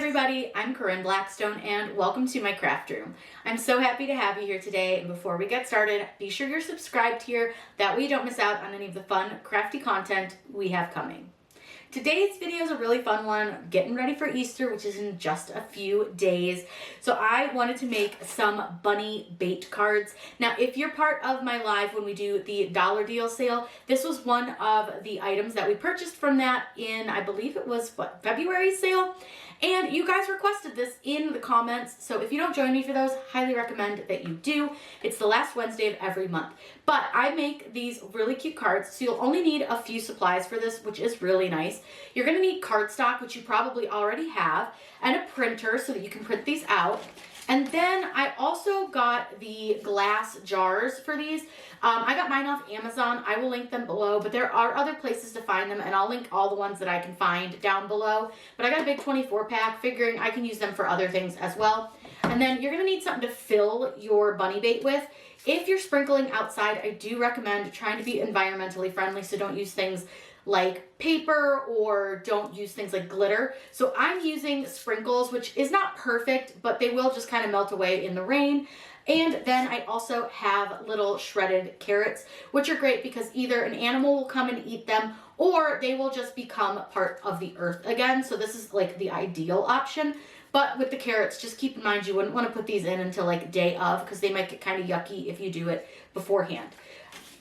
everybody, I'm Corinne Blackstone and welcome to my craft room. I'm so happy to have you here today, and before we get started, be sure you're subscribed here, that way you don't miss out on any of the fun, crafty content we have coming. Today's video is a really fun one, getting ready for Easter, which is in just a few days. So I wanted to make some bunny bait cards. Now, if you're part of my live when we do the dollar deal sale, this was one of the items that we purchased from that in, I believe it was, February sale? And you guys requested this in the comments, so if you don't join me for those, highly recommend that you do. It's the last Wednesday of every month. But I make these really cute cards, so you'll only need a few supplies for this, which is really nice. You're gonna need cardstock, which you probably already have, and a printer so that you can print these out. And then I also got the glass jars for these. I got mine off Amazon. I will link them below, but there are other places to find them, and I'll link all the ones that I can find down below. But I got a big 24 pack, figuring I can use them for other things as well. And then you're gonna need something to fill your bunny bait with. If you're sprinkling outside, I do recommend trying to be environmentally friendly, so don't use things like paper or don't use things like glitter. So I'm using sprinkles, which is not perfect, but they will just kind of melt away in the rain. And then I also have little shredded carrots, which are great because either an animal will come and eat them or they will just become part of the earth again. So this is like the ideal option. But with the carrots, just keep in mind you wouldn't want to put these in until like day of, because they might get kind of yucky if you do it beforehand.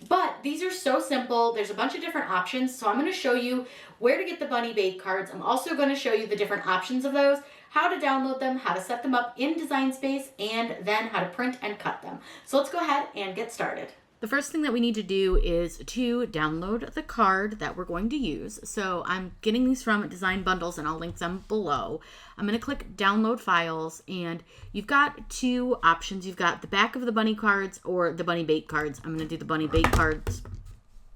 But these are so simple. There's a bunch of different options. So I'm going to show you where to get the bunny bait cards. I'm also going to show you the different options of those, how to download them, how to set them up in Design Space, and then how to print and cut them. So let's go ahead and get started. The first thing that we need to do is to download the card that we're going to use. So I'm getting these from Design Bundles, and I'll link them below. I'm going to click download files, and you've got two options. You've got the back of the bunny cards or the bunny bait cards. I'm going to do the bunny bait cards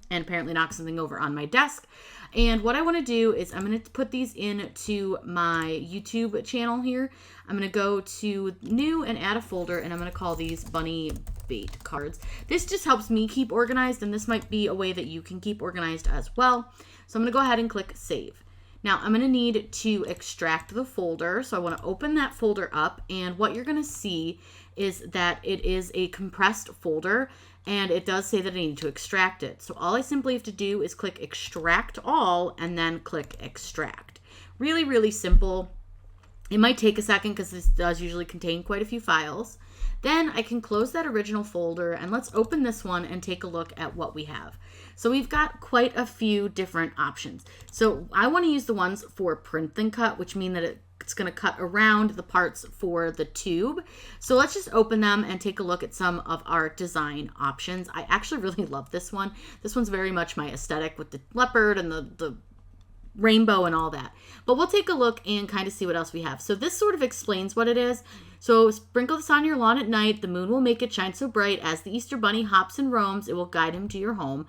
and apparently knock something over on my desk. And what I want to do is I'm going to put these into my YouTube channel here. I'm going to go to new and add a folder, and I'm going to call these bunny bait cards. This just helps me keep organized, and this might be a way that you can keep organized as well. So I'm going to go ahead and click save. Now I'm going to need to extract the folder. So I want to open that folder up, and what you're going to see is that it is a compressed folder, and it does say that I need to extract it. So all I simply have to do is click extract all and then click extract. Really, really simple. It might take a second because this does usually contain quite a few files. Then I can close that original folder, and let's open this one and take a look at what we have. So we've got quite a few different options. So I want to use the ones for print and cut, which mean that it's going to cut around the parts for the tube. So let's just open them and take a look at some of our design options. I actually really love this one. This one's very much my aesthetic with the leopard and the rainbow and all that. But we'll take a look and kind of see what else we have. So this sort of explains what it is. So sprinkle this on your lawn at night. The moon will make it shine so bright. As the Easter bunny hops and roams, it will guide him to your home.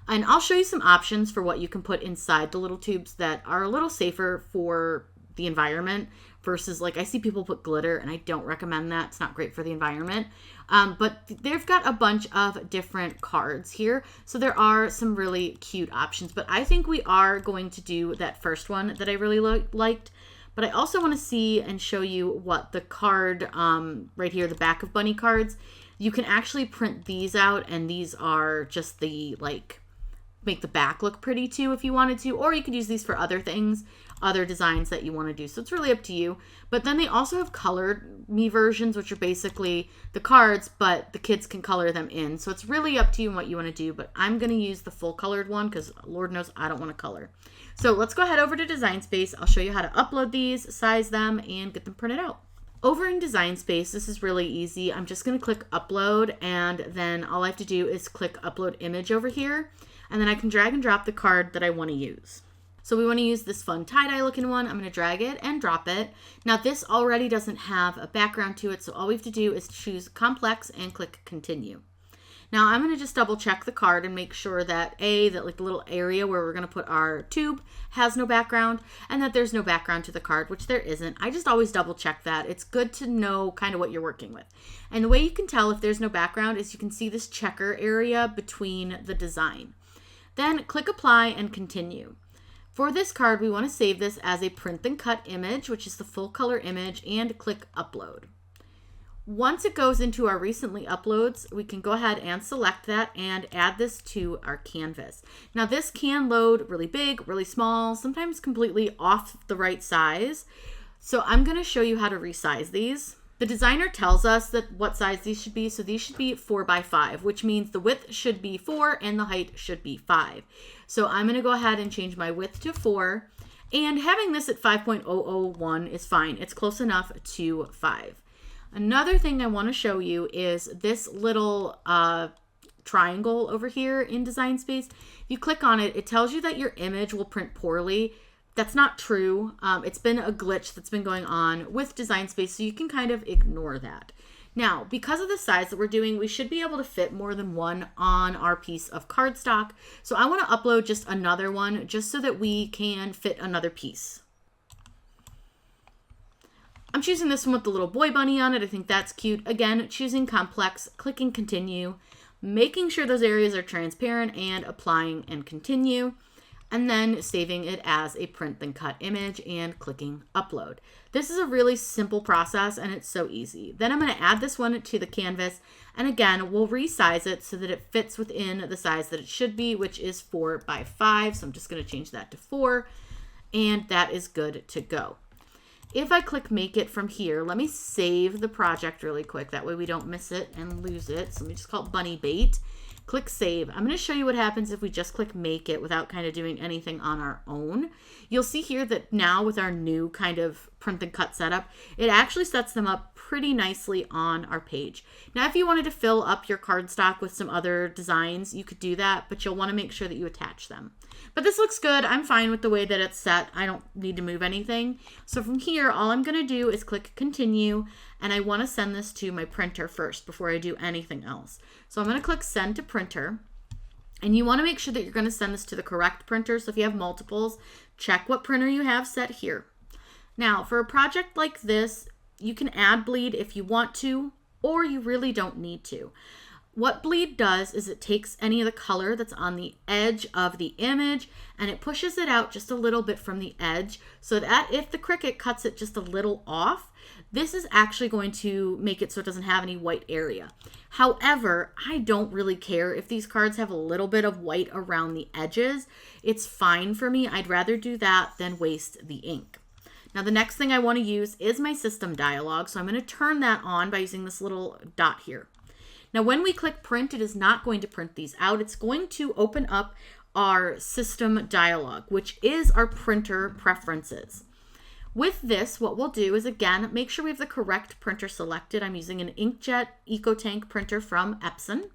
And I'll show you some options for what you can put inside the little tubes that are a little safer for the environment versus, like, I see people put glitter, and I don't recommend that. It's not great for the environment. But they've got a bunch of different cards here. So there are some really cute options. But I think we are going to do that first one that I really liked. But I also want to see and show you what the card right here, the back of bunny cards, you can actually print these out, and these are just the, like, make the back look pretty too if you wanted to, or you could use these for other things, other designs that you want to do. So it's really up to you. But then they also have colored me versions, which are basically the cards, but the kids can color them in. So it's really up to you and what you want to do. But I'm going to use the full colored one because Lord knows I don't want to color. So let's go ahead over to Design Space. I'll show you how to upload these, size them, and get them printed out. Over in Design Space, this is really easy. I'm just going to click upload, and then all I have to do is click upload image over here, and then I can drag and drop the card that I want to use. So we want to use this fun tie-dye looking one. I'm going to drag it and drop it. Now this already doesn't have a background to it, so all we have to do is choose complex and click continue. Now I'm going to just double check the card and make sure that that like the little area where we're going to put our tube has no background, and that there's no background to the card, which there isn't. I just always double check that. It's good to know kind of what you're working with. And the way you can tell if there's no background is you can see this checker area between the design. Then click apply and continue. For this card, we want to save this as a print and cut image, which is the full color image, and click upload. Once it goes into our recently uploads, we can go ahead and select that and add this to our canvas. Now this can load really big, really small, sometimes completely off the right size. So I'm going to show you how to resize these. The designer tells us that what size these should be. So these should be 4 by 5, which means the width should be 4 and the height should be 5. So I'm going to go ahead and change my width to 4, and having this at 5.001 is fine. It's close enough to 5. Another thing I want to show you is this little triangle over here in Design Space. If you click on it, it tells you that your image will print poorly. That's not true. It's been a glitch that's been going on with Design Space, so you can kind of ignore that. Now, because of the size that we're doing, we should be able to fit more than one on our piece of cardstock. So I want to upload just another one just so that we can fit another piece. I'm choosing this one with the little boy bunny on it. I think that's cute. Again, choosing complex, clicking continue, making sure those areas are transparent, and applying and continue, and then saving it as a print and cut image and clicking upload. This is a really simple process and it's so easy. Then I'm going to add this one to the canvas, and again, we'll resize it so that it fits within the size that it should be, which is 4 by 5. So I'm just going to change that to 4, and that is good to go. If I click make it from here, let me save the project really quick. That way we don't miss it and lose it. So let me just call it bunny bait. Click save. I'm going to show you what happens if we just click make it without kind of doing anything on our own. You'll see here that now with our new kind of print and cut setup, it actually sets them up pretty nicely on our page. Now, if you wanted to fill up your cardstock with some other designs, you could do that, but you'll want to make sure that you attach them. But this looks good. I'm fine with the way that it's set. I don't need to move anything. So from here, all I'm going to do is click continue, and I want to send this to my printer first before I do anything else. So I'm going to click send to printer, and you want to make sure that you're going to send this to the correct printer. So if you have multiples, check what printer you have set here. Now, for a project like this, you can add bleed if you want to, or you really don't need to. What bleed does is it takes any of the color that's on the edge of the image and it pushes it out just a little bit from the edge, so that if the Cricut cuts it just a little off, this is actually going to make it so it doesn't have any white area. However, I don't really care if these cards have a little bit of white around the edges. It's fine for me. I'd rather do that than waste the ink. Now, the next thing I want to use is my system dialog, so I'm going to turn that on by using this little dot here. Now, when we click print, it is not going to print these out. It's going to open up our system dialog, which is our printer preferences. With this, what we'll do is, again, make sure we have the correct printer selected. I'm using an inkjet EcoTank printer from Epson.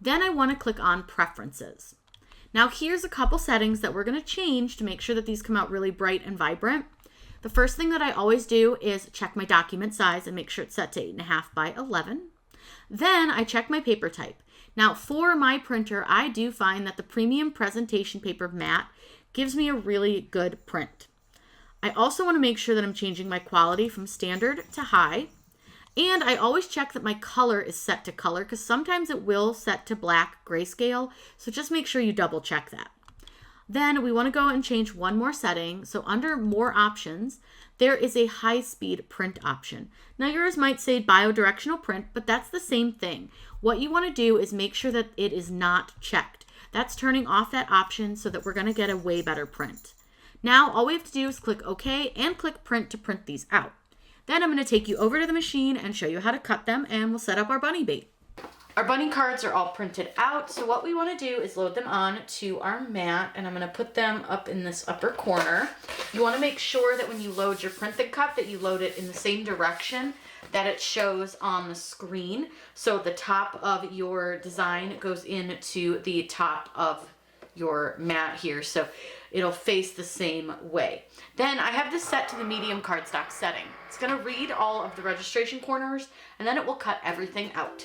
Then I want to click on preferences. Now, here's a couple settings that we're going to change to make sure that these come out really bright and vibrant. The first thing that I always do is check my document size and make sure it's set to 8.5 by 11. Then I check my paper type. Now, for my printer, I do find that the premium presentation paper matte gives me a really good print. I also want to make sure that I'm changing my quality from standard to high. And I always check that my color is set to color, because sometimes it will set to black grayscale. So just make sure you double check that. Then we want to go and change one more setting. So under more options, there is a high-speed print option. Now yours might say bidirectional print, but that's the same thing. What you want to do is make sure that it is not checked. That's turning off that option so that we're going to get a way better print. Now all we have to do is click OK and click print to print these out. Then I'm going to take you over to the machine and show you how to cut them, and we'll set up our bunny bait. Our bunny cards are all printed out, so what we want to do is load them on to our mat, and I'm going to put them up in this upper corner. You want to make sure that when you load your print and cut that you load it in the same direction that it shows on the screen. So the top of your design goes into the top of your mat here, so it'll face the same way. Then I have this set to the medium cardstock setting. It's going to read all of the registration corners, and then it will cut everything out.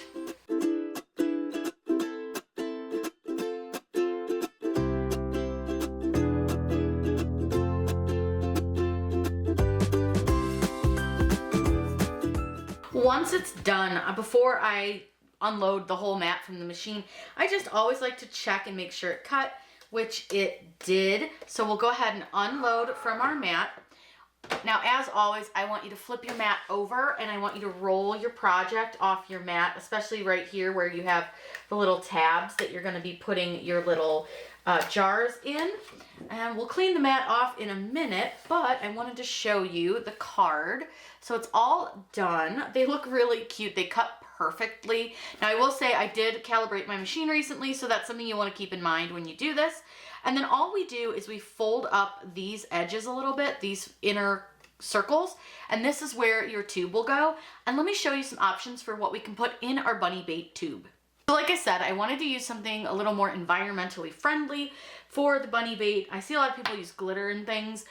Once it's done, before I unload the whole mat from the machine, I just always like to check and make sure it cut. which it did. So we'll go ahead and unload from our mat. Now, as always, I want you to flip your mat over and I want you to roll your project off your mat, especially right here where you have the little tabs that you're going to be putting your little jars in. And we'll clean the mat off in a minute, but I wanted to show you the card. So it's all done. They look really cute. They cut perfectly. Now, I will say I did calibrate my machine recently, so that's something you want to keep in mind when you do this. And then all we do is we fold up these edges a little bit, these inner circles, and this is where your tube will go. And let me show you some options for what we can put in our bunny bait tube. So like I said, I wanted to use something a little more environmentally friendly for the bunny bait. I see a lot of people use glitter and things.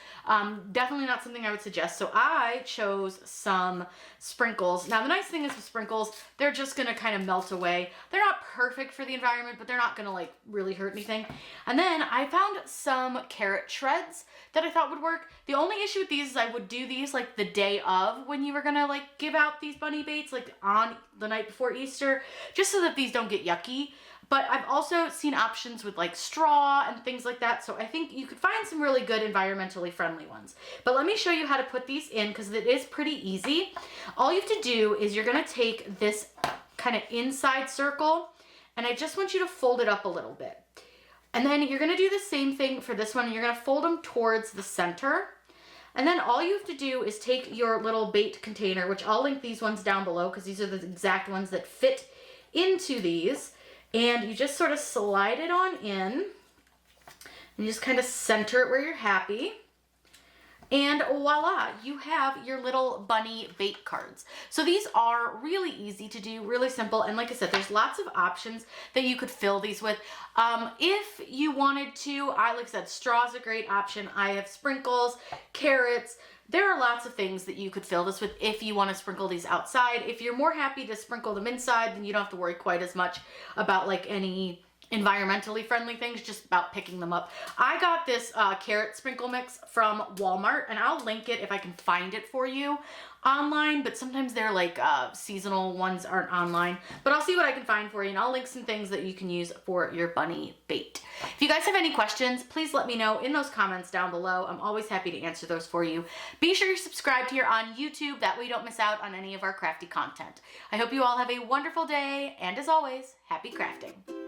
Definitely not something I would suggest. So I chose some sprinkles. Now the nice thing is with sprinkles, they're just gonna kind of melt away. They're not perfect for the environment, but they're not gonna like really hurt anything. And then I found some carrot shreds that I thought would work. The only issue with these is I would do these like the day of when you were gonna like give out these bunny baits, like on the night before Easter, just so that these don't get yucky. But I've also seen options with like straw and things like that. So I think you could find some really good environmentally friendly ones. But let me show you how to put these in because it is pretty easy. All you have to do is you're gonna take this kind of inside circle and I just want you to fold it up a little bit. And then you're gonna do the same thing for this one. You're gonna fold them towards the center. And then all you have to do is take your little bait container, which I'll link these ones down below because these are the exact ones that fit into these. And you just sort of slide it on in and just kind of center it where you're happy. And voila, you have your little bunny bait cards. So these are really easy to do, really simple. And like I said, there's lots of options that you could fill these with. If you wanted to, like I said, straw is a great option. I have sprinkles, carrots. There are lots of things that you could fill this with if you want to sprinkle these outside. If you're more happy to sprinkle them inside, then you don't have to worry quite as much about like any environmentally friendly things, just about picking them up. I got this carrot sprinkle mix from Walmart, and I'll link it if I can find it for you online, but sometimes they're like seasonal ones aren't online, but I'll see what I can find for you, and I'll link some things that you can use for your bunny bait. If you guys have any questions, please let me know in those comments down below. I'm always happy to answer those for you. Be sure you're subscribed here on YouTube, that way you don't miss out on any of our crafty content. I hope you all have a wonderful day, and as always, happy crafting.